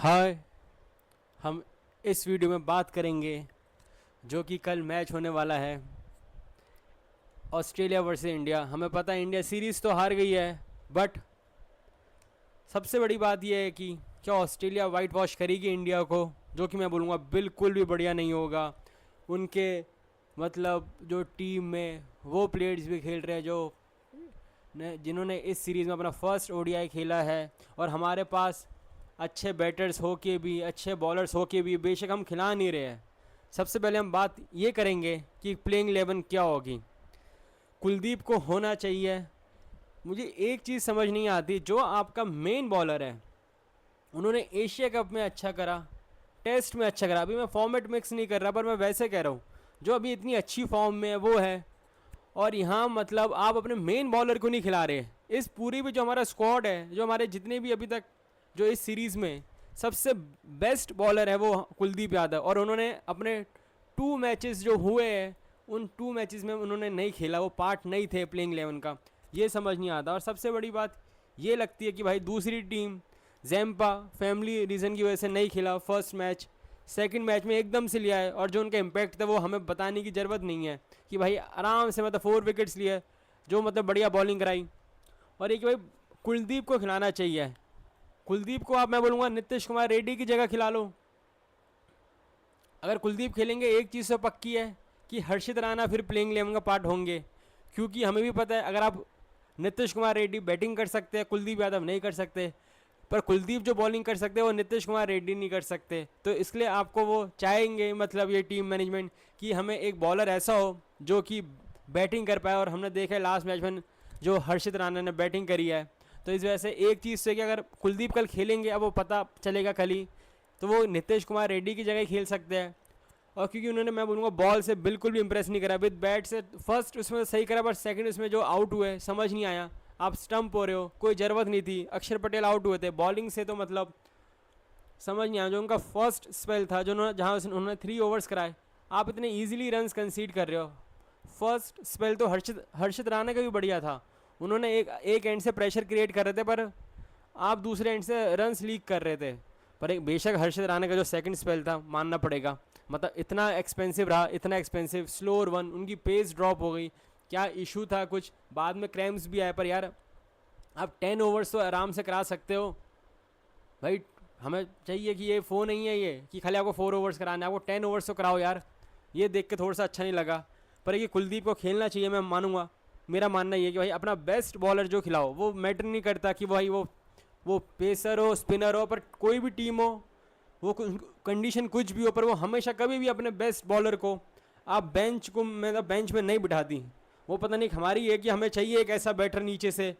हाय। हम इस वीडियो में बात करेंगे जो कि कल मैच होने वाला है, ऑस्ट्रेलिया वर्सेस इंडिया। हमें पता है इंडिया सीरीज़ तो हार गई है, बट सबसे बड़ी बात यह है कि क्या ऑस्ट्रेलिया वाइट वॉश करेगी इंडिया को, जो कि मैं बोलूँगा बिल्कुल भी बढ़िया नहीं होगा। उनके मतलब जो टीम में वो प्लेयर्स भी खेल रहे हैं जो जिन्होंने इस सीरीज़ में अपना फर्स्ट ओडीआई खेला है, और हमारे पास अच्छे बैटर्स हो के भी, अच्छे बॉलर्स हो के भी बेशक हम खिला नहीं रहे हैं। सबसे पहले हम बात ये करेंगे कि प्लेइंग 11 क्या होगी। कुलदीप को होना चाहिए। मुझे एक चीज़ समझ नहीं आती, जो आपका मेन बॉलर है, उन्होंने एशिया कप में अच्छा करा, टेस्ट में अच्छा करा। अभी मैं फॉर्मेट मिक्स नहीं कर रहा, पर मैं वैसे कह रहा हूँ जो अभी इतनी अच्छी फॉर्म में है वो है, और यहाँ मतलब आप अपने मेन बॉलर को नहीं खिला रहे। इस पूरी भी जो हमारा स्क्वाड है, जो हमारे जितने भी अभी तक जो इस सीरीज़ में सबसे बेस्ट बॉलर है वो कुलदीप यादव, और उन्होंने अपने 2 मैचेस जो हुए हैं उन 2 मैचेस में उन्होंने नहीं खेला, वो पार्ट नहीं थे प्लेइंग 11 का। ये समझ नहीं आता। और सबसे बड़ी बात ये लगती है कि भाई दूसरी टीम जैम्पा फैमिली रीज़न की वजह से नहीं खेला फर्स्ट मैच, सेकंड मैच में एकदम से लिया है, और जो उनका इम्पैक्ट था वो हमें बताने की ज़रूरत नहीं है कि भाई आराम से मतलब 4 विकेट्स लिए, जो मतलब बढ़िया बॉलिंग कराई। और एक भाई कुलदीप को खिलाना चाहिए। कुलदीप को आप, मैं बोलूँगा नीतीश कुमार रेड्डी की जगह खिला लो। अगर कुलदीप खेलेंगे एक चीज़ तो पक्की है कि हर्षित राणा फिर प्लेइंग 11 का पार्ट होंगे, क्योंकि हमें भी पता है अगर आप नीतीश कुमार रेड्डी बैटिंग कर सकते हैं, कुलदीप यादव नहीं कर सकते, पर कुलदीप जो बॉलिंग कर सकते हैं वो नीतीश कुमार रेड्डी नहीं कर सकते। तो इसलिए आपको वो चाहेंगे, मतलब ये टीम मैनेजमेंट, कि हमें एक बॉलर ऐसा हो जो कि बैटिंग कर पाए। और हमने देखा है लास्ट मैच में जो हर्षित राणा ने बैटिंग करी है। तो इस वजह से एक चीज़ से कि अगर कुलदीप कल खेलेंगे, अब वो पता चलेगा कल ही, तो वो नीतीश कुमार रेड्डी की जगह खेल सकते हैं। और क्योंकि उन्होंने, मैं बोलूँगा, बॉल से बिल्कुल भी इंप्रेस नहीं करा, विद बैट से फर्स्ट उसमें सही करा, पर सेकंड उसमें जो आउट हुए समझ नहीं आया। आप स्टंप हो रहे हो, कोई ज़रूरत नहीं थी। अक्षर पटेल आउट हुए थे बॉलिंग से, तो मतलब समझ नहीं आया। जो उनका फर्स्ट स्पेल था, जो उन्होंने जहाँ उन्होंने 3 ओवर्स कराए, आप इतने ईजिली रन्स कंसीड कर रहे हो। फर्स्ट स्पेल तो हर्षित राणा का भी बढ़िया था। उन्होंने एक एंड से प्रेशर क्रिएट कर रहे थे, पर आप दूसरे एंड से रन्स लीक कर रहे थे। पर एक बेशक हर्षित राणा का जो सेकंड स्पेल था, मानना पड़ेगा, मतलब इतना एक्सपेंसिव रहा, इतना एक्सपेंसिव। स्लोअर 1, उनकी पेस ड्रॉप हो गई। क्या इशू था, कुछ बाद में क्रैम्प्स भी आए, पर यार आप 10 ओवर्स तो आराम से करा सकते हो भाई। हमें चाहिए कि ये फ़ोन नहीं है ये कि खाली आपको 4 ओवर्स कराना है, आपको 10 ओवर्स तो कराओ यार। ये देख के थोड़ा सा अच्छा नहीं लगा। पर ये कुलदीप को खेलना चाहिए, मैं मानूंगा। मेरा मानना ये है कि भाई अपना बेस्ट बॉलर जो खिलाओ, वो मैटर नहीं करता कि भाई वो पेसर हो, स्पिनर हो, पर कोई भी टीम हो, वो कंडीशन कुछ भी हो, पर वो हमेशा कभी भी अपने बेस्ट बॉलर को आप बेंच को, मतलब बेंच में नहीं बिठाती। वो पता नहीं हमारी है कि हमें चाहिए एक ऐसा बैटर नीचे से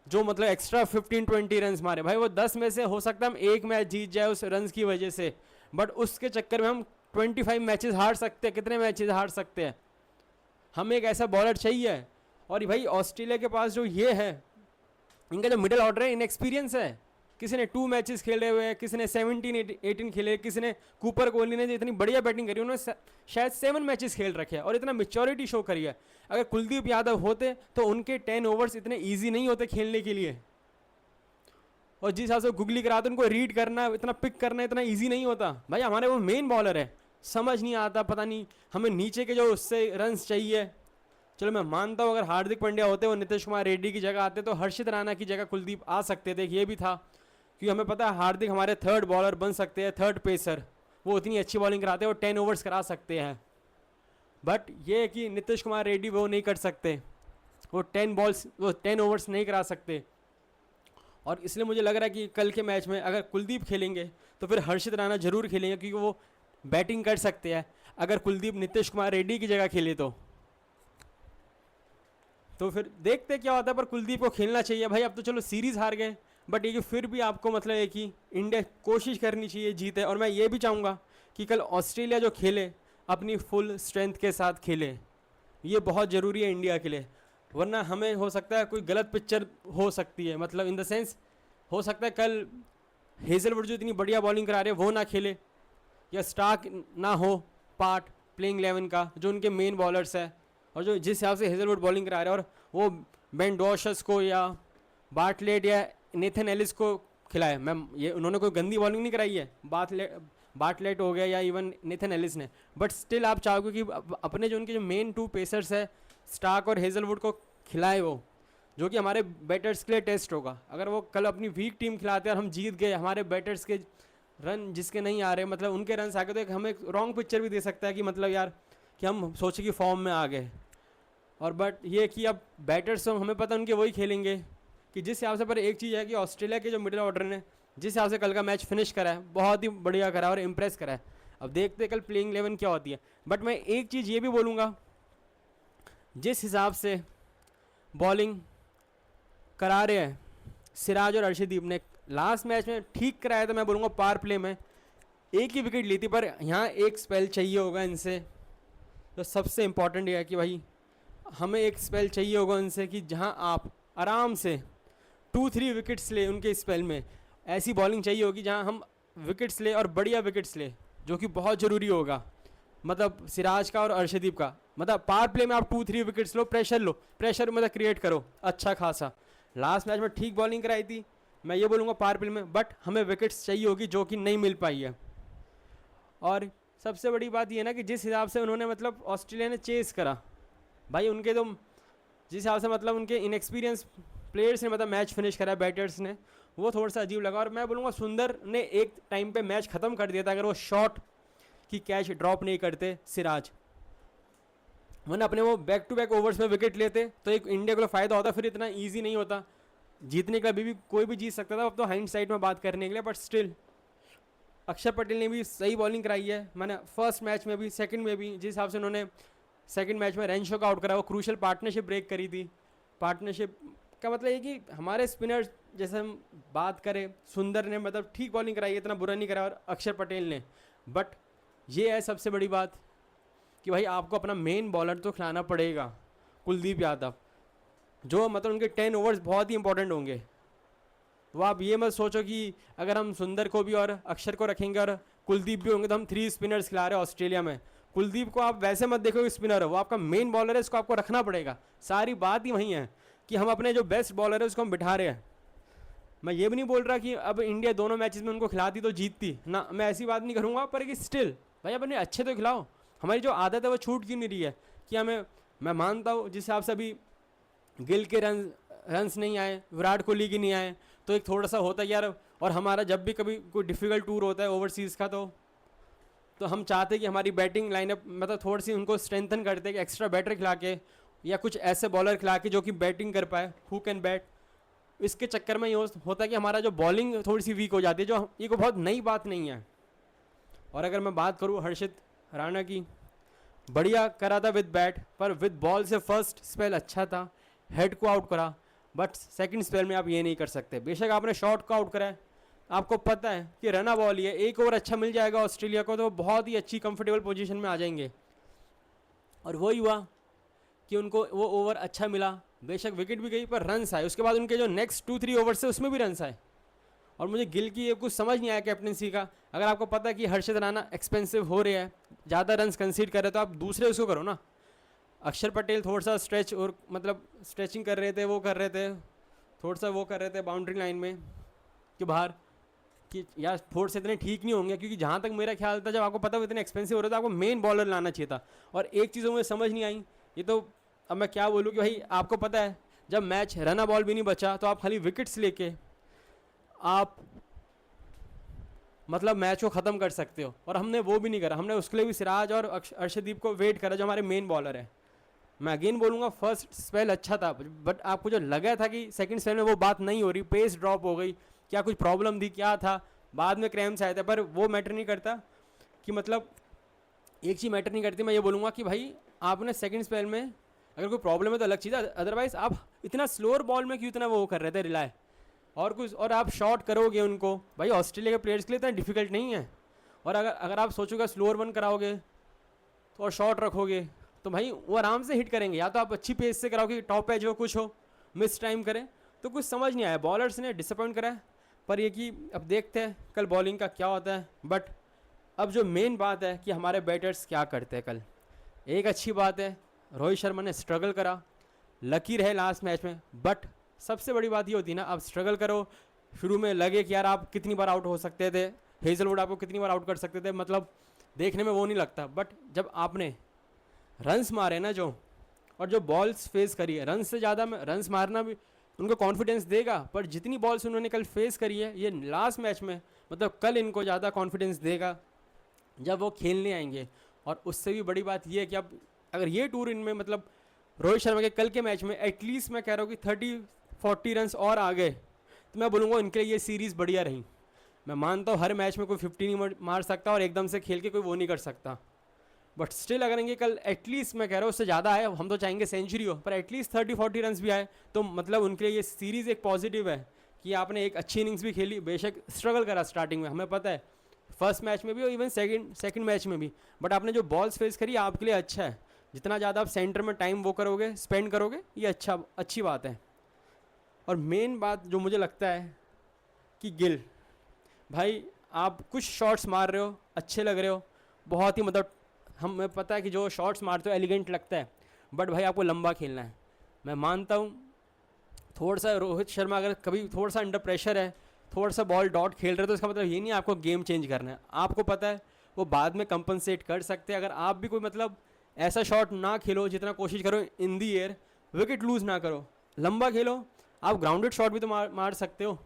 जो मतलब एक्स्ट्रा 15-20 रन मारे। भाई वो 10 में से हो सकता है हम एक मैच जीत जाए उस रन की वजह से, बट उसके चक्कर में हम 25 मैचेस हार सकते हैं। कितने मैचेस हार सकते हैं? हमें एक ऐसा बॉलर चाहिए। और भाई ऑस्ट्रेलिया के पास जो ये है, इनका जो मिडिल ऑर्डर है, इनएक्सपीरियंस है। किसी ने 2 मैचेस खेले हुए हैं, किसी ने 17-18 खेले, किसी ने कूपर कोहली ने इतनी बढ़िया बैटिंग करी, उन्होंने शायद 7 मैचेस खेल रखे हैं और इतना मेच्योरिटी शो करी है। अगर कुलदीप यादव होते तो उनके 10 ओवर्स इतने ईजी नहीं होते खेलने के लिए। और जिस हिसाब से गुगली कराते उनको रीड करना, इतना पिक करना इतना ईजी नहीं होता। भाई हमारे वो मेन बॉलर है, समझ नहीं आता। पता नहीं हमें नीचे के जो उससे रन चाहिए। चलो मैं मानता हूँ अगर हार्दिक पांड्या होते, वो नीतीश कुमार रेड्डी की जगह आते, तो हर्षित राणा की जगह कुलदीप आ सकते थे। ये भी था क्योंकि हमें पता है हार्दिक हमारे 3rd बॉलर बन सकते हैं, 3rd पेसर। वो इतनी अच्छी बॉलिंग कराते हैं, वो 10 ओवर्स करा सकते हैं। बट ये है कि नीतीश कुमार रेड्डी वो नहीं कर सकते, वो 10 ओवर्स नहीं करा सकते। और इसलिए मुझे लग रहा है कि कल के मैच में अगर कुलदीप खेलेंगे तो फिर हर्षित राणा जरूर खेलेंगे, क्योंकि वो बैटिंग कर सकते हैं। अगर कुलदीप नीतीश कुमार रेड्डी की जगह खेले तो फिर देखते क्या होता है। पर कुलदीप को खेलना चाहिए भाई। अब तो चलो सीरीज़ हार गए, बट ये कि फिर भी आपको मतलब है कि इंडिया कोशिश करनी चाहिए जीते। और मैं ये भी चाहूँगा कि कल ऑस्ट्रेलिया जो खेले अपनी फुल स्ट्रेंथ के साथ खेले। ये बहुत ज़रूरी है इंडिया के लिए, वरना हमें हो सकता है कोई गलत पिक्चर हो सकती है। मतलब इन द सेंस हो सकता है कल हेजलवुड जो इतनी बढ़िया बॉलिंग करा रहे हैं वो ना खेले, या स्टार्क ना हो पार्ट प्लेइंग 11 का, जो उनके मेन बॉलर्स है। और जो जिस हिसाब से हेजलवुड बॉलिंग करा रहे हैं, और वो बेन डॉशस को या बार्टलेट या नेथन एलिस को खिलाए। मैं ये उन्होंने कोई गंदी बॉलिंग नहीं कराई है, बाटलेट हो गया या इवन नेथन एलिस ने, बट स्टिल आप चाहोगे कि अपने जो उनके जो मेन 2 पेसर्स है स्टार्क और हेजलवुड को खिलाए वो, जो कि हमारे बैटर्स के लिए टेस्ट होगा। अगर वो कल अपनी वीक टीम खिलाते हैं और हम जीत गए, हमारे बैटर्स के रन जिसके नहीं आ रहे, मतलब उनके रन आ गए, तो एक हमें रॉन्ग पिक्चर भी दे सकता है कि मतलब यार कि हम सोचे कि फॉर्म में आ गए। और बट ये कि अब बैटर्स तो हमें पता उनके वही खेलेंगे कि जिस हिसाब से, पर एक चीज़ है कि ऑस्ट्रेलिया के जो मिडिल ऑर्डर ने जिस हिसाब से कल का मैच फिनिश करा है, बहुत ही बढ़िया करा और इम्प्रेस करा है। अब देखते कल प्लेइंग 11 क्या होती है। बट मैं एक चीज़ ये भी बोलूँगा, जिस हिसाब से बॉलिंग करा रहे हैं सिराज और अर्शदीप ने, लास्ट मैच में ठीक कराया था, मैं बोलूँगा पावर प्ले में एक ही विकेट ली थी, पर यहाँ एक स्पेल चाहिए होगा इनसे। तो सबसे इम्पॉर्टेंट ये है कि भाई हमें एक स्पेल चाहिए होगा उनसे कि जहाँ आप आराम से 2-3 विकेट्स ले, उनके स्पेल में ऐसी बॉलिंग चाहिए होगी जहाँ हम विकेट्स ले और बढ़िया विकेट्स ले, जो कि बहुत ज़रूरी होगा। मतलब सिराज का और अर्शदीप का, मतलब पावर प्ले में आप 2-3 विकेट्स लो, प्रेशर मतलब क्रिएट करो अच्छा खासा। लास्ट मैच में ठीक बॉलिंग कराई थी, मैं ये बोलूँगा पावर प्ले में, बट हमें विकेट्स चाहिए होगी जो कि नहीं मिल पाई है। और सबसे बड़ी बात ये ना कि जिस हिसाब से उन्होंने मतलब ऑस्ट्रेलिया ने चेस करा भाई, उनके तो जिस हिसाब से मतलब उनके इनएक्सपीरियंस प्लेयर्स ने मतलब मैच फिनिश करा, बैटर्स ने, वो थोड़ा सा अजीब लगा। और मैं बोलूँगा सुंदर ने एक टाइम पे मैच ख़त्म कर दिया था अगर वो शॉट की कैच ड्रॉप नहीं करते सिराज, वरना अपने वो बैक टू बैक ओवर्स में विकेट लेते तो एक इंडिया को फ़ायदा होता, फिर इतना ईजी नहीं होता जीतने के लिए। अभी भी कोई भी जीत सकता था, अब तो हाइंड साइड में बात करने के लिए, बट स्टिल अक्षर पटेल ने भी सही बॉलिंग कराई है। मैंने फर्स्ट मैच में भी सेकंड में भी जिस हिसाब से उन्होंने सेकंड मैच में रेंशो का आउट करा, वो क्रूशल पार्टनरशिप ब्रेक करी थी। पार्टनरशिप का मतलब ये कि हमारे स्पिनर्स जैसे हम बात करें, सुंदर ने मतलब ठीक बॉलिंग कराई है, इतना बुरा नहीं करा, और अक्षर पटेल ने। बट ये है सबसे बड़ी बात कि भाई आपको अपना मेन बॉलर तो खिलाना पड़ेगा, कुलदीप यादव, जो मतलब उनके 10 ओवर्स बहुत ही इंपॉर्टेंट होंगे। तो आप ये मत सोचो कि अगर हम सुंदर को भी और अक्षर को रखेंगे और कुलदीप भी होंगे तो हम 3 स्पिनर्स खिला रहे हैं ऑस्ट्रेलिया में। कुलदीप को आप वैसे मत देखो कि स्पिनर है, वो आपका मेन बॉलर है, इसको आपको रखना पड़ेगा। सारी बात ही वही है कि हम अपने जो बेस्ट बॉलर है उसको हम बिठा रहे हैं। मैं ये भी नहीं बोल रहा कि अब इंडिया दोनों मैचेस में उनको खिलाती तो जीतती ना, मैं ऐसी बात नहीं करूँगा, पर कि स्टिल भाई अपने अच्छे तो खिलाओ। हमारी जो आदत है वो छूट क्यों नहीं रही है कि हमें, मैं मानता हूँ जिस हिसाब से अभी गिल के रन्स नहीं आए, विराट कोहली की नहीं आए, तो एक थोड़ा सा होता है यार। और हमारा जब भी कभी कोई डिफ़िकल्ट टूर होता है ओवरसीज़ का, तो हम चाहते कि हमारी बैटिंग लाइनअप मतलब थोड़ी सी उनको स्ट्रेंथन करते कि एक्स्ट्रा बैटर खिला के या कुछ ऐसे बॉलर खिला के जो कि बैटिंग कर पाए, हु कैन बैट। इसके चक्कर में ये होता है कि हमारा जो बॉलिंग थोड़ी सी वीक हो जाती है, जो ये को बहुत नई बात नहीं है। और अगर मैं बात करूँ हर्षित राणा की, बढ़िया करा था विद बैट, पर विद बॉल से फर्स्ट स्पेल अच्छा था, हेड को आउट करा, बट सेकंड स्पेल में आप ये नहीं कर सकते। बेशक आपने शॉट को आउट करा है, आपको पता है कि रना बॉल ही है, एक ओवर अच्छा मिल जाएगा ऑस्ट्रेलिया को तो बहुत ही अच्छी कंफर्टेबल पोजीशन में आ जाएंगे। और वही हुआ कि उनको वो ओवर अच्छा मिला, बेशक विकेट भी गई पर रन्स आए। उसके बाद उनके जो नेक्स्ट 2-3 ओवर्स है उसमें भी रन्स आए। और मुझे गिल की ये कुछ समझ नहीं आया कैप्टनसी का। अगर आपको पता है कि हर्षित राणा एक्सपेंसिव हो रहे हैं, ज़्यादा रन्स कंसीड कर रहे हैं, तो आप दूसरे उसको करो ना। अक्षर पटेल थोड़ा सा स्ट्रेच और मतलब स्ट्रेचिंग कर रहे थे, वो कर रहे थे, थोड़ा सा वो कर रहे थे बाउंड्री लाइन में कि बाहर कि यार थोड़े से इतने ठीक नहीं होंगे, क्योंकि जहाँ तक मेरा ख्याल था जब आपको पता वो इतने एक्सपेंसिव हो रहे थे, आपको मेन बॉलर लाना चाहिए था। और एक चीज़ मुझे समझ नहीं आई, ये तो अब मैं क्या बोलूँ कि भाई आपको पता है जब मैच रना बॉल भी नहीं बचा तो आप खाली विकेट्स लेके आप मतलब मैच को ख़त्म कर सकते हो, और हमने वो भी नहीं करा। हमने उसके लिए भी सिराज और अर्शदीप को वेट करा जो हमारे मेन बॉलर है। मैं अगेन बोलूँगा फर्स्ट स्पेल अच्छा था, बट आपको जो लगा था कि सेकंड स्पेल में वो बात नहीं हो रही, पेस ड्रॉप हो गई, क्या कुछ प्रॉब्लम थी, क्या था, बाद में क्रैम्स आए थे, पर वो मैटर नहीं करता कि मतलब एक चीज़ मैटर नहीं करती। मैं ये बोलूँगा कि भाई आपने सेकंड स्पेल में अगर कोई प्रॉब्लम है तो अलग चीज़ है, अदरवाइज़ आप इतना स्लोअर बॉल में क्यों इतना वो कर रहे थे रिलाय, और कुछ और आप शॉट करोगे उनको। भाई ऑस्ट्रेलिया के प्लेयर्स के लिए इतना डिफिकल्ट नहीं है। और अगर आप सोचोगे स्लोअर वन कराओगे तो और शॉट रखोगे तो भाई वो आराम से हिट करेंगे। या तो आप अच्छी पेस से कराओगे, टॉप एज हो, कुछ हो, मिस टाइम करें, तो कुछ समझ नहीं आया। बॉलर्स ने डिसअपॉइंट करा है, पर ये कि अब देखते हैं कल बॉलिंग का क्या होता है। बट अब जो मेन बात है कि हमारे बैटर्स क्या करते हैं कल। एक अच्छी बात है रोहित शर्मा ने स्ट्रगल करा, लकी रहे लास्ट मैच में, बट सबसे बड़ी बात ये होती है ना, आप स्ट्रगल करो, शुरू में लगे कि यार आप कितनी बार आउट हो सकते थे, हेजलवुड आपको कितनी बार आउट कर सकते थे, मतलब देखने में वो नहीं लगता, बट जब आपने रन्स मारे ना जो, और जो बॉल्स फेस करी है, रन से ज़्यादा में रन्स मारना भी उनको कॉन्फिडेंस देगा, पर जितनी बॉल्स उन्होंने कल फेस करी है ये लास्ट मैच में, मतलब कल इनको ज़्यादा कॉन्फिडेंस देगा जब वो खेलने आएंगे। और उससे भी बड़ी बात ये है कि अब अगर ये टूर इनमें मतलब रोहित शर्मा के कल के मैच में एटलीस्ट मैं कह रहा हूँ कि 30-40 रन्स और आ गए तो मैं बोलूँगा इनके लिए ये सीरीज़ बढ़िया रही। मैं मानता हूँ हर मैच में कोई 50 नहीं मार सकता और एकदम से खेल के कोई वो नहीं कर सकता, बट स्टिल अगर इनके कल एटलीस्ट मैं कह रहा हूँ उससे ज़्यादा आए, हम तो चाहेंगे सेंचुरी हो, पर एटलीस्ट 30-40 रन्स भी आए तो मतलब उनके लिए ये सीरीज़ एक पॉजिटिव है कि आपने एक अच्छी इनिंग्स भी खेली, बेशक स्ट्रगल करा स्टार्टिंग में, हमें पता है फर्स्ट मैच में भी और इवन सेकंड मैच में भी, बट आपने जो बॉल्स फेस करी आपके लिए अच्छा है। जितना ज़्यादा आप सेंटर में टाइम वो करोगे, स्पेंड करोगे, ये अच्छी बात है। और मेन बात जो मुझे लगता है कि गिल भाई, आप कुछ शॉट्स मार रहे हो, अच्छे लग रहे हो, बहुत ही मतलब हमें पता है कि जो शॉट्स मारते हो एलिगेंट लगता है, बट भाई आपको लंबा खेलना है। मैं मानता हूँ थोड़ा सा रोहित शर्मा अगर कभी थोड़ा सा अंडर प्रेशर है, थोड़ा सा बॉल डॉट खेल रहे हो तो इसका मतलब ये नहीं आपको गेम चेंज करना है, आपको पता है वो बाद में कंपनसेट कर सकते हैं। अगर आप भी कोई मतलब ऐसा शॉट ना खेलो, जितना कोशिश करो इन दी एयर, विकेट लूज़ ना करो, लंबा खेलो, आप ग्राउंडेड शॉट भी तो मार सकते हो।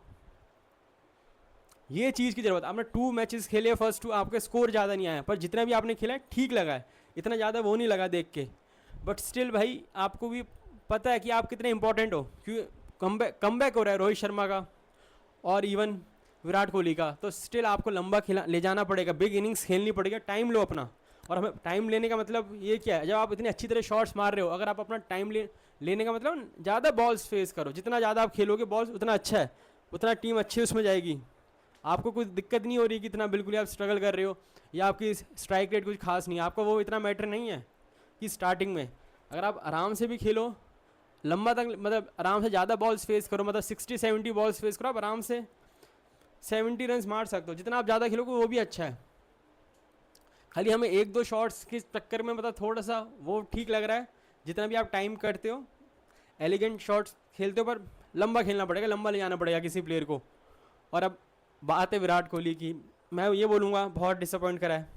ये चीज़ की ज़रूरत, आपने 2 मैचेस खेले, फर्स्ट 2 आपके स्कोर ज़्यादा नहीं आया, पर जितना भी आपने खेला है ठीक लगा है, इतना ज़्यादा वो नहीं लगा देख के, बट स्टिल भाई आपको भी पता है कि आप कितने इंपॉर्टेंट हो, क्योंकि कमबैक हो रहा है रोहित शर्मा का और इवन विराट कोहली का, तो स्टिल आपको लंबा खेला ले जाना पड़ेगा, बिग इनिंग्स खेलनी पड़ेगी, टाइम लो अपना। और हमें टाइम लेने का मतलब ये क्या है, जब आप इतनी अच्छी तरह शॉट्स मार रहे हो, अगर आप अपना टाइम लेने का मतलब ज़्यादा बॉल्स फेस करो, जितना ज़्यादा आप खेलोगे बॉल्स उतना अच्छा है, उतना टीम अच्छी उसमें जाएगी। आपको कुछ दिक्कत नहीं हो रही कि इतना बिल्कुल ही आप स्ट्रगल कर रहे हो या आपकी स्ट्राइक रेट कुछ खास नहीं है, आपको वो इतना मैटर नहीं है कि स्टार्टिंग में अगर आप आराम से भी खेलो, लंबा तक मतलब आराम से ज़्यादा बॉल्स फेस करो, मतलब 60-70 बॉल्स फेस करो, आप आराम से 70 रन मार सकते हो, जितना आप ज़्यादा खेलोगे वो भी अच्छा है। खाली हमें 1-2 शॉट्स के चक्कर में मतलब थोड़ा सा वो ठीक लग रहा है, जितना भी आप टाइम करते हो एलिगेंट शॉट्स खेलते हो, पर लंबा खेलना पड़ेगा, लंबा ले जाना पड़ेगा किसी प्लेयर को। और अब बात है विराट कोहली की, मैं ये बोलूँगा बहुत डिसअपॉइंट करा है,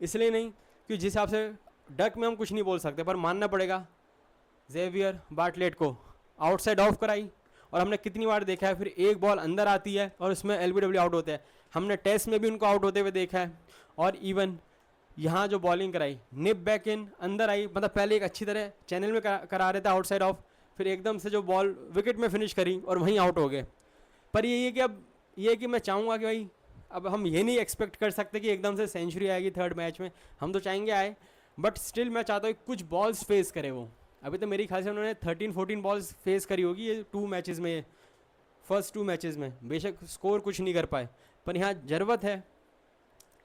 इसलिए नहीं कि जिस हिसाब से डक में हम कुछ नहीं बोल सकते, पर मानना पड़ेगा जेवियर बार्टलेट को आउटसाइड ऑफ कराई, और हमने कितनी बार देखा है फिर एक बॉल अंदर आती है और उसमें एलबीडब्ल्यू आउट होते हैं, हमने टेस्ट में भी उनको आउट होते हुए देखा है। और इवन यहाँ जो बॉलिंग कराई निप बैक इन अंदर आई, मतलब पहले एक अच्छी तरह चैनल में करा रहे थे आउटसाइड ऑफ, फिर एकदम से जो बॉल विकेट में फिनिश करी और वहीं आउट हो गए। पर ये है कि अब ये कि मैं चाहूँगा कि भाई अब हम ये नहीं एक्सपेक्ट कर सकते कि एकदम से सेंचुरी आएगी थर्ड मैच में, हम तो चाहेंगे आए, बट स्टिल मैं चाहता हूँ कुछ बॉल्स फेस करे वो। अभी तो मेरी ख्याल से उन्होंने 13-14 बॉल्स फेस करी होगी ये 2 मैचेस में, फर्स्ट 2 मैचेस में, बेशक स्कोर कुछ नहीं कर पाए, पर यहाँ ज़रूरत है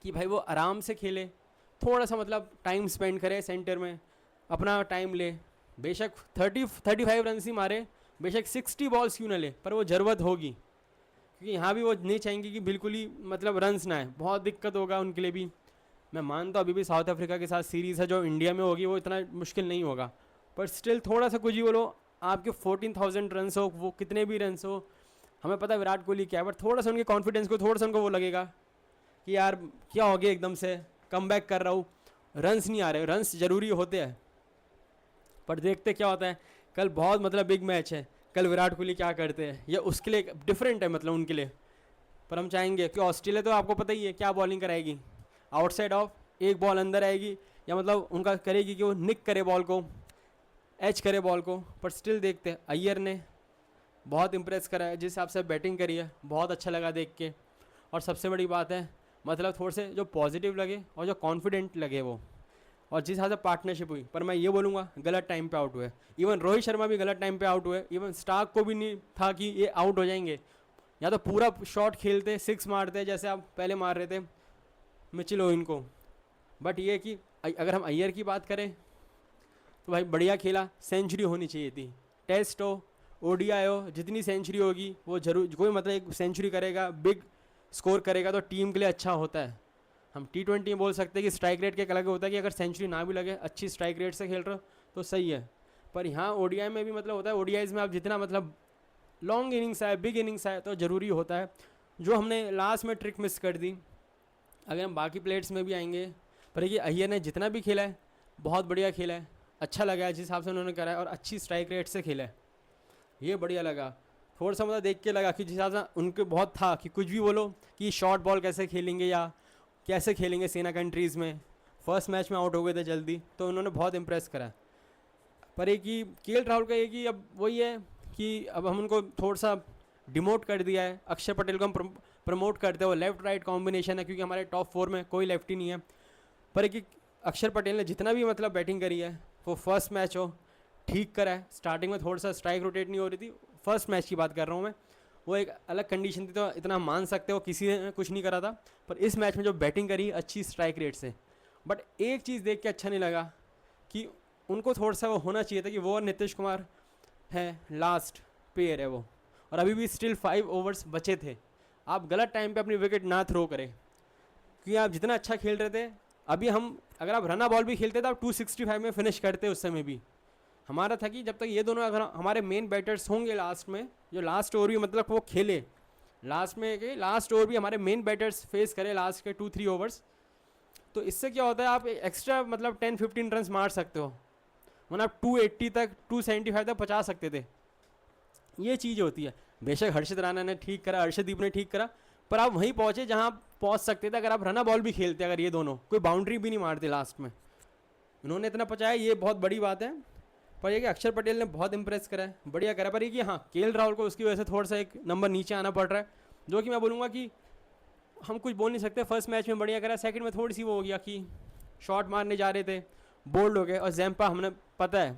कि भाई वो आराम से खेले, थोड़ा सा मतलब टाइम स्पेंड करे सेंटर में, अपना टाइम ले, बेशक 30-35 रन ही मारे, बेशक 60 बॉल्स क्यों ना ले, पर वो ज़रूरत होगी, क्योंकि यहाँ भी वो नहीं चाहेंगे कि बिल्कुल ही मतलब रन्स ना आए, बहुत दिक्कत होगा उनके लिए भी। मैं मानता हूँ अभी भी साउथ अफ्रीका के साथ सीरीज़ है जो इंडिया में होगी, वो इतना मुश्किल नहीं होगा, पर स्टिल थोड़ा सा कुछ ही बोलो, आपके 14,000 रन हो, वो कितने भी रन हो, हमें पता है विराट कोहली क्या है, बट थोड़ा सा उनके कॉन्फिडेंस को, थोड़ा सा उनको वो लगेगा कि यार क्या हो गया एकदम से कम बैक कर रहा हूँ, रन्स नहीं आ रहे, रन्स ज़रूरी होते हैं, पर देखते क्या होता है। कल बहुत मतलब बिग मैच है, कल विराट कोहली क्या करते हैं, ये उसके लिए डिफरेंट है मतलब उनके लिए, पर हम चाहेंगे कि ऑस्ट्रेलिया तो आपको पता ही है क्या बॉलिंग कराएगी, आउटसाइड ऑफ एक बॉल अंदर आएगी, या मतलब उनका करेगी कि वो निक करे बॉल को, एच करे बॉल को, पर स्टिल देखते हैं। अय्यर ने बहुत इंप्रेस करा है, जिस हिसाब से बैटिंग करी है बहुत अच्छा लगा देख के, और सबसे बड़ी बात है मतलब थोड़े से जो पॉजिटिव लगे और जो कॉन्फिडेंट लगे वो, और जिस हिसाब से पार्टनरशिप हुई, पर मैं ये बोलूँगा गलत टाइम पे आउट हुए, इवन रोहित शर्मा भी गलत टाइम पे आउट हुए, इवन स्टार्क को भी नहीं था कि ये आउट हो जाएंगे, या तो पूरा शॉट खेलते 6 मारते जैसे आप पहले मार रहे थे मिचेल ओवेन को। बट ये कि अगर हम अय्यर की बात करें तो भाई बढ़िया खेला, सेंचुरी होनी चाहिए थी, टेस्ट हो ओडीआई हो, जितनी सेंचुरी होगी वो जरूर, कोई मतलब एक सेंचुरी करेगा बिग स्कोर करेगा तो टीम के लिए अच्छा होता है। हम T20 में बोल सकते हैं कि स्ट्राइक रेट के अलग होता है कि अगर सेंचुरी ना भी लगे, अच्छी स्ट्राइक रेट से खेल रहे हो तो सही है, पर यहाँ ओडीआई में भी मतलब होता है, ओडीआईज में आप जितना मतलब लॉन्ग इनिंग्स आए, बिग इनिंग्स आए तो ज़रूरी होता है। जो हमने लास्ट में ट्रिक मिस कर दी, अगर हम बाकी प्लेयर्स में भी आएंगे, पर ये अय्यर ने जितना भी खेला है बहुत बढ़िया खेला है, अच्छा लगा है जिस हिसाब से उन्होंने करा है, और अच्छी स्ट्राइक रेट से खेला है, ये बढ़िया लगा। थोड़ा सा मतलब देख के लगा कि जिस हिसाब से उनके बहुत था कि कुछ भी बोलो कि शॉर्ट बॉल कैसे खेलेंगे या कैसे खेलेंगे सेना कंट्रीज़ में, फर्स्ट मैच में आउट हो गए थे जल्दी, तो उन्होंने बहुत इंप्रेस करा। पर एक कि केएल राहुल का ये कि अब वही है कि अब हम उनको थोड़ा सा डिमोट कर दिया है, अक्षर पटेल को हम प्रमोट करते हो, लेफ्ट राइट कॉम्बिनेशन है क्योंकि हमारे टॉप 4 में कोई लेफ्टी नहीं है। पर एक अक्षर पटेल ने जितना भी मतलब बैटिंग करी है वो फर्स्ट मैच हो ठीक करा है। स्टार्टिंग में थोड़ा सा स्ट्राइक रोटेट नहीं हो रही थी, फर्स्ट मैच की बात कर रहा हूँ मैं, वो एक अलग कंडीशन थी तो इतना मान सकते हो किसी ने कुछ नहीं करा था। पर इस मैच में जो बैटिंग करी अच्छी स्ट्राइक रेट से, बट एक चीज़ देख के अच्छा नहीं लगा कि उनको थोड़ा सा वो होना चाहिए था कि वो और नीतीश कुमार है लास्ट पेयर है वो, और अभी भी स्टिल 5 ओवर्स बचे थे। आप गलत टाइम पे अपनी विकेट ना थ्रो करें क्योंकि आप जितना अच्छा खेल रहे थे, अभी हम अगर आप रना बॉल भी खेलते तो आप 265 में फिनिश करते उस समय भी। हमारा था कि जब तक ये दोनों अगर हमारे मेन बैटर्स होंगे लास्ट में, जो लास्ट ओवर भी मतलब वो खेले लास्ट में, कि लास्ट ओवर भी हमारे मेन बैटर्स फेस करें लास्ट के 2-3 ओवर्स, तो इससे क्या होता है आप एक्स्ट्रा मतलब 10-15 रन मार सकते हो, वरना आप 280 तक 275 तक पहुँचा सकते थे। ये चीज़ होती है। बेशक हर्षित राणा ने ठीक करा, हर्षदीप ने ठीक करा, पर आप वहीं पहुँचे जहाँ आप पहुँच सकते थे अगर आप रना बॉल भी खेलते, अगर ये दोनों कोई बाउंड्री भी नहीं मारते लास्ट में। उन्होंने इतना पहुँचाया, ये बहुत बड़ी बात है। पर ये कि अक्षर पटेल ने बहुत इंप्रेस करा है, बढ़िया करा। पर ये कि हाँ, केएल राहुल को उसकी वजह से थोड़ा सा एक नंबर नीचे आना पड़ रहा है, जो कि मैं बोलूँगा कि हम कुछ बोल नहीं सकते। फर्स्ट मैच में बढ़िया करा, सेकंड में थोड़ी सी वो हो गया कि शॉट मारने जा रहे थे, बोल्ड हो गए। और जैम्पा हमने पता है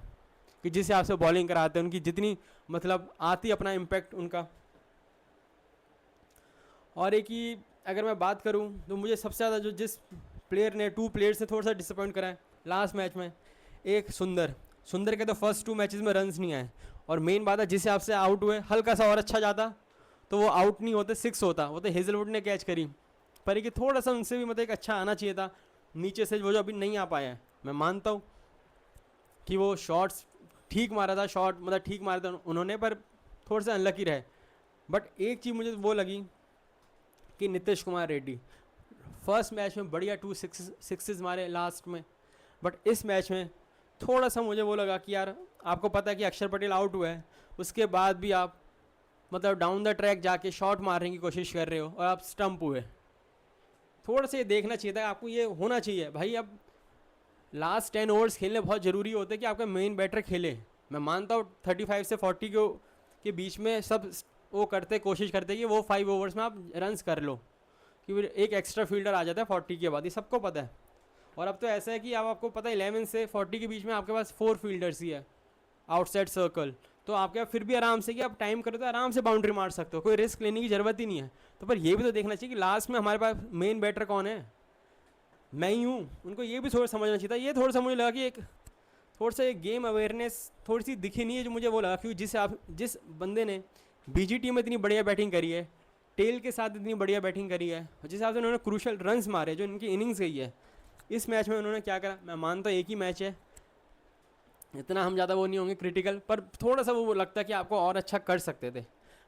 कि जिस हिसाब से बॉलिंग कराते हैं, उनकी जितनी मतलब आती अपना इम्पैक्ट उनका। और एक ही अगर मैं बात करूं तो मुझे सबसे ज़्यादा जो जिस प्लेयर ने 2 प्लेयर्स ने थोड़ा सा डिसअपॉइंट करा है लास्ट मैच में, एक सुंदर के तो फर्स्ट 2 मैचेस में रन्स नहीं आए, और मेन बात है जिस हिसाब से आउट हुए, हल्का सा और अच्छा जाता तो वो आउट नहीं होते, 6 होता। वो तो हेजलवुड ने कैच करी, पर कि थोड़ा सा उनसे भी मतलब एक अच्छा आना चाहिए था नीचे से, वो जो अभी नहीं आ पाया है। मैं मानता हूँ कि वो शॉट्स ठीक मारा था, शॉट मतलब ठीक मारा था उन्होंने, पर थोड़ा सा अनलकी रहे। बट एक चीज़ मुझे वो लगी कि नीतीश कुमार रेड्डी फर्स्ट मैच में बढ़िया 2 सिक्सेस मारे लास्ट में, बट इस मैच में थोड़ा सा मुझे वो लगा कि यार आपको पता है कि अक्षर पटेल आउट हुआ है, उसके बाद भी आप मतलब डाउन द ट्रैक जाके शॉट मारने की कोशिश कर रहे हो और आप स्टंप हुए। थोड़ा सा ये देखना चाहिए था आपको, ये होना चाहिए भाई। अब लास्ट 10 ओवर्स खेलने बहुत ज़रूरी होते हैं कि आपका मेन बैटर खेले। मैं मानता हूँ 35 से 40 के बीच में सब वो करते, कोशिश करते कि वो 5 ओवर्स में आप रन्स कर लो, कि फिर एक एक्स्ट्रा फील्डर आ जाता है 40 के बाद, ये सबको पता है। और अब तो ऐसा है कि अब आपको पता है 11 से 40 के बीच में आपके पास 4 फील्डर्स ही है आउटसाइड सर्कल, तो आपके फिर भी आराम से कि आप टाइम करो तो आराम से बाउंड्री मार सकते हो, कोई रिस्क लेने की ज़रूरत ही नहीं है। तो पर ये भी तो देखना चाहिए कि लास्ट में हमारे पास मेन बैटर कौन है, मैं ही हूँ। उनको ये भी थोड़ा समझना चाहिए था। ये थोड़ा सा मुझे लगा कि एक थोड़ा सा एक गेम अवेयरनेस थोड़ी सी दिखी नहीं है, जो मुझे वो लगा क्योंकि जिस बंदे ने बीजीटी में इतनी बढ़िया बैटिंग करी है, टेल के साथ इतनी बढ़िया बैटिंग करी है, जिस हिसाब से उन्होंने क्रूशल रन्स मारे, जो इनकी इनिंग्स गई है, इस मैच में उन्होंने क्या करा। मैं मानता हूँ एक ही मैच है, इतना हम ज़्यादा वो नहीं होंगे क्रिटिकल, पर थोड़ा सा वो लगता है कि आपको और अच्छा कर सकते थे।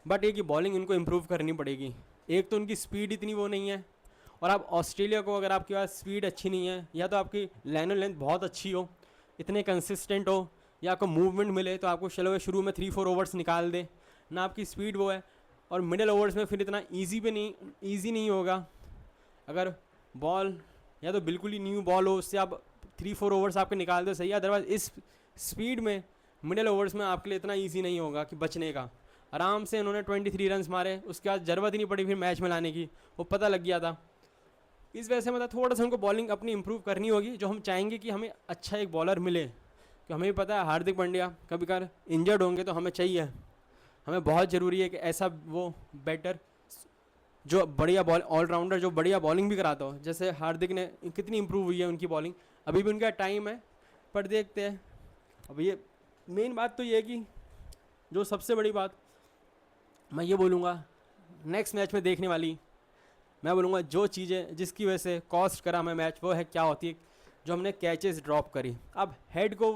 बट ये कि बॉलिंग इनको इम्प्रूव करनी पड़ेगी। एक तो उनकी स्पीड इतनी वो नहीं है, और आप ऑस्ट्रेलिया को अगर आपके पास स्पीड अच्छी नहीं है, या तो आपकी लाइन और लेंथ बहुत अच्छी हो, इतने कंसिस्टेंट हो, या आपको मूवमेंट मिले तो आपको चलो शुरू में 3-4 ओवर्स निकाल दे, ना आपकी स्पीड वो है, और मिडिल ओवर्स में फिर इतना ईजी नहीं होगा। अगर बॉल या तो बिल्कुल ही न्यू बॉल हो, उससे आप 3-4 ओवर्स आपके निकाल दो सही है, अदरवाइज इस स्पीड में मिडिल ओवर्स में आपके लिए इतना ईजी नहीं होगा कि बचने का। आराम से उन्होंने 23 रन्स मारे, उसके बाद ज़रूरत ही नहीं पड़ी फिर मैच में लाने की, वो पता लग गया था। इस वजह से मतलब थोड़ा सा उनको बॉलिंग अपनी इंप्रूव करनी होगी, जो हम चाहेंगे कि हमें अच्छा एक बॉलर मिले। कि हमें भी पता है हार्दिक पांड्या कभी कभार इंजर्ड होंगे तो हमें चाहिए, हमें बहुत ज़रूरी है कि ऐसा वो बैटर जो बढ़िया बॉल ऑलराउंडर जो बढ़िया बॉलिंग भी कराता हो। जैसे हार्दिक ने कितनी इंप्रूव हुई है उनकी बॉलिंग, अभी भी उनका टाइम है, पर देखते हैं। अब ये मेन बात तो ये है कि जो सबसे बड़ी बात मैं ये बोलूँगा नेक्स्ट मैच में देखने वाली, मैं बोलूँगा जो चीज़ें जिसकी वजह से कॉस्ट करा हमें मैच, वो है क्या होती है जो हमने कैचेस ड्रॉप करी। अब हेड को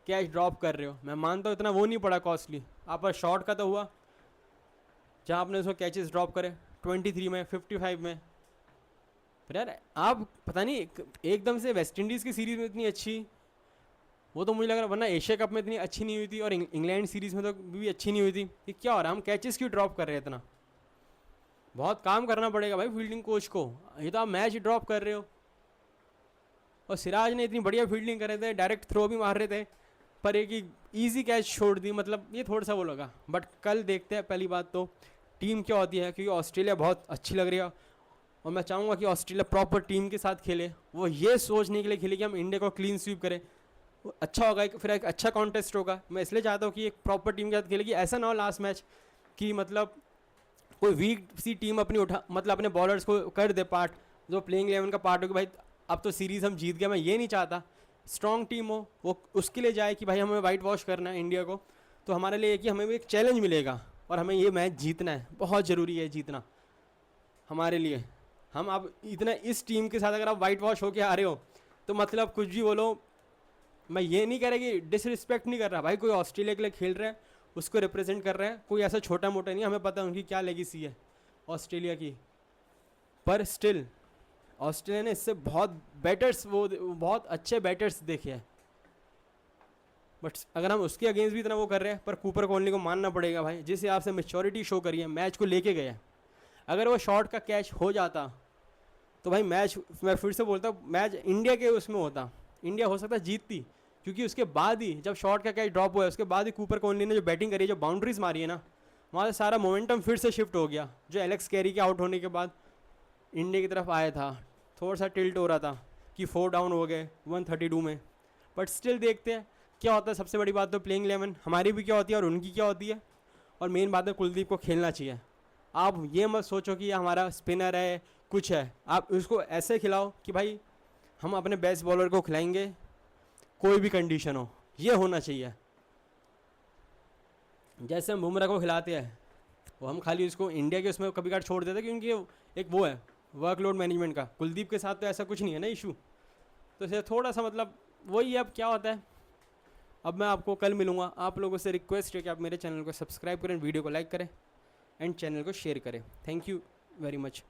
कैच ड्रॉप कर रहे हो, मैं मानता हूँ इतना वो नहीं पड़ा कॉस्टली, आप शॉट का तो हुआ, जहाँ आपने उसको कैचेस ड्रॉप करे 23 में 55 में। पर यार आप पता नहीं एकदम से वेस्ट इंडीज़ की सीरीज़ में इतनी अच्छी, वो तो मुझे लग रहा है, वरना एशिया कप में इतनी अच्छी नहीं हुई थी और इंग्लैंड सीरीज़ में तो भी अच्छी नहीं हुई थी। ये क्या हो रहा है, हम कैचेस क्यों ड्रॉप कर रहे हैं इतना? बहुत काम करना पड़ेगा भाई फील्डिंग कोच को, ये तो आप मैच ड्रॉप कर रहे हो। और सिराज ने इतनी बढ़िया फील्डिंग कर रहे थे, डायरेक्ट थ्रो भी मार रहे थे, पर एक ही ईजी कैच छोड़ दी, मतलब ये थोड़ा सा वो लगा। बट कल देखते हैं, पहली बात तो टीम क्या होती है, क्योंकि ऑस्ट्रेलिया बहुत अच्छी लग रही है और मैं चाहूँगा कि ऑस्ट्रेलिया प्रॉपर टीम के साथ खेले। वो ये सोचने के लिए खेले कि हम इंडिया को क्लीन स्वीप करें, वो अच्छा होगा, फिर एक अच्छा कॉन्टेस्ट होगा। मैं इसलिए चाहता हूँ कि एक प्रॉपर टीम के साथ खेले, कि ऐसा ना हो लास्ट मैच कि मतलब कोई वीक सी टीम अपनी उठा, मतलब अपने बॉलर्स को कर दे पार्ट, जो प्लेइंग 11 का पार्ट हो कि भाई अब तो सीरीज़ हम जीत गए। मैं ये नहीं चाहता, स्ट्रॉन्ग टीम हो वो उसके लिए जाए कि भाई हमें वाइट वॉश करना है इंडिया को, तो हमारे लिए कि हमें भी एक चैलेंज मिलेगा और हमें ये मैच जीतना है, बहुत ज़रूरी है जीतना हमारे लिए। हम अब इतना इस टीम के साथ अगर आप वाइट वॉश होके आ रहे हो तो मतलब कुछ भी बोलो, मैं ये नहीं कह रहा कि डिसरिस्पेक्ट नहीं कर रहा भाई, कोई ऑस्ट्रेलिया के लिए खेल रहा है, उसको रिप्रेजेंट कर रहा है, कोई ऐसा छोटा मोटा नहीं, हमें पता है उनकी क्या लेगेसी है ऑस्ट्रेलिया की। पर स्टिल ऑस्ट्रेलिया ने इससे बहुत बैटर्स, वो बहुत अच्छे बैटर्स देखे हैं, बट अगर हम उसके अगेंस्ट भी इतना वो कर रहे हैं। पर कूपर कोहली को मानना पड़ेगा भाई, जिस हिसाब से मैच्योरिटी शो करी है, मैच को लेके गए हैं। अगर वो शॉट का कैच हो जाता तो भाई मैच, मैं फिर से बोलता हूँ, मैच इंडिया के उसमें होता, इंडिया हो सकता है जीतती, क्योंकि उसके बाद ही जब शॉट का कैच ड्रॉप हुआ है उसके बाद ही कूपर कोहली ने जो बैटिंग करी है, जो बाउंड्रीज मारी है ना, वहाँ से सारा मोमेंटम फिर से शिफ्ट हो गया। जो एलेक्स कैरी के आउट होने के बाद इंडिया की तरफ आया था, थोड़ा सा टिल्ट हो रहा था कि 4 डाउन हो गए 132 में, बट स्टिल देखते हैं क्या होता है। सबसे बड़ी बात तो प्लेइंग 11 हमारी भी क्या होती है और उनकी क्या होती है, और मेन बात है कुलदीप को खेलना चाहिए। आप ये मत सोचो कि हमारा स्पिनर है कुछ है, आप उसको ऐसे खिलाओ कि भाई हम अपने बेस्ट बॉलर को खिलाएंगे कोई भी कंडीशन हो, ये होना चाहिए। जैसे हम बुमराह को खिलाते हैं, वो हम खाली उसको इंडिया के उसमें कभी कभार छोड़ देते हैं क्योंकि एक वो है वर्कलोड मैनेजमेंट का। कुलदीप के साथ तो ऐसा कुछ नहीं है ना इशू, तो इसे थोड़ा सा मतलब वही है। अब क्या होता है, अब मैं आपको कल मिलूँगा। आप लोगों से रिक्वेस्ट है कि आप मेरे चैनल को सब्सक्राइब करें, वीडियो को लाइक करें एंड चैनल को शेयर करें। Thank you very much.